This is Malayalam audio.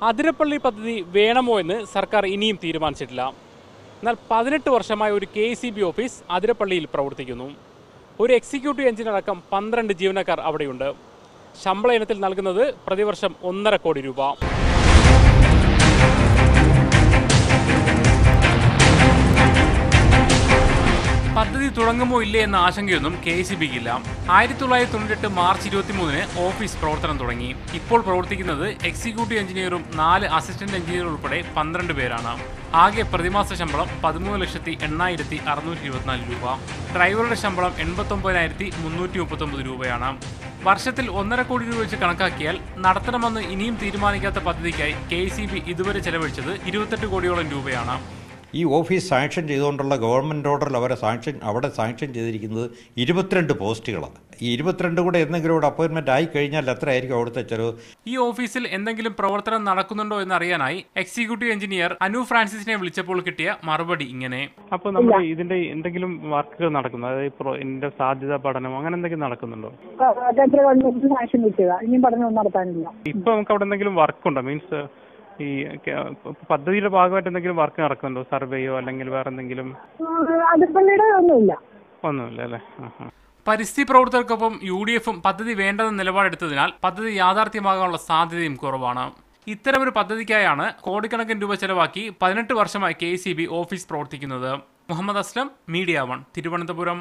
അതിരപ്പള്ളി പദ്ധതി വേണമോ എന്ന് സർക്കാർ ഇനിയും തീരുമാനിച്ചിട്ടില്ല. എന്നാൽ 18 വർഷമായ ഒരു KECB ഓഫീസ് അതിരപ്പള്ളിയിൽ പ്രവർത്തിക്കുന്നു. ഒരു എക്സിക്യൂട്ടീവ് എഞ്ചിനീയർ അടക്കം 12 ജീവനക്കാർ അവിടെയുണ്ട്. ശമ്പള ഇനത്തിൽ നൽകുന്നത് പ്രതിവർഷം 1.5 കോടി രൂപ. പദ്ധതി തുടങ്ങുമോ ഇല്ലേ എന്ന ആശങ്കയൊന്നും KECBക്കില്ല. 1998 മാർച്ച് 23-ന് ഓഫീസ് പ്രവർത്തനം തുടങ്ങി. ഇപ്പോൾ പ്രവർത്തിക്കുന്നത് എക്സിക്യൂട്ടീവ് എഞ്ചിനീയറും 4 അസിസ്റ്റന്റ് എഞ്ചിനീയർ ഉൾപ്പെടെ 12 പേരാണ്. ആകെ പ്രതിമാസ ശമ്പളം 13,08,624 രൂപ. ഡ്രൈവറുടെ ശമ്പളം 89,339 രൂപയാണ്. വർഷത്തിൽ 1.5 കോടി രൂപ വെച്ച് കണക്കാക്കിയാൽ നടത്തണമെന്ന് ഇനിയും തീരുമാനിക്കാത്ത പദ്ധതിക്കായി KECB ഇതുവരെ ചെലവഴിച്ചത് 28 കോടിയോളം രൂപയാണ്. ഈ ഓഫീസ് സാങ്ഷൻ ചെയ്തുകൊണ്ടുള്ള ഗവൺമെൻറ് ഓർഡറിൽ അവിടെ സാങ്ഷൻ ചെയ്തിരിക്കുന്നത് 22 പോസ്റ്റുകളാണ്. ഈ 22 കൂടെ എന്തെങ്കിലും ഒരു അപ്പോയിൻമെൻറ്റ് ആയി കഴിഞ്ഞാൽ എത്രയായിരിക്കും അവിടുത്തെ ചെലവ്? ഈ ഓഫീസിൽ എന്തെങ്കിലും പ്രവർത്തനം നടക്കുന്നുണ്ടോ എന്നറിയാനായി എക്സിക്യൂട്ടീവ് എഞ്ചിനീയർ അനു ഫ്രാൻസിസിനെ വിളിച്ചപ്പോൾ കിട്ടിയ മറുപടി ഇങ്ങനെ. അപ്പോൾ നമ്മൾ ഇതിന്റെ എന്തെങ്കിലും വർക്കുകൾ നടക്കുന്നു, അതായത് ഇതിന്റെ സാധ്യതാ പഠനം അങ്ങനെ എന്തെങ്കിലും നടക്കുന്നുണ്ടോ? ഇപ്പൊ നമുക്ക് അവിടെ എന്തെങ്കിലും വർക്കുണ്ടോ? മീൻസ് ഈ പദ്ധതിയുടെ ഭാഗമായിട്ട് എന്തെങ്കിലും വർക്ക് നടക്കുന്നുണ്ടോ? സർവേയോ അല്ലെങ്കിൽ വേറെ എന്തെങ്കിലും? ഒന്നുമില്ല അല്ലേ. പരിസ്ഥിതി പ്രവർത്തകർക്കൊപ്പം UDFും പദ്ധതി വേണ്ടെന്ന നിലപാടെടുത്തതിനാൽ പദ്ധതി യാഥാർത്ഥ്യമാകാനുള്ള സാധ്യതയും കുറവാണ്. ഇത്തരമൊരു പദ്ധതിക്കായാണ് കോടിക്കണക്കിന് രൂപ ചെലവാക്കി 18 വർഷമായി KECB ഓഫീസ് പ്രവർത്തിക്കുന്നത്. മുഹമ്മദ് അസ്ലം, മീഡിയ 1, തിരുവനന്തപുരം.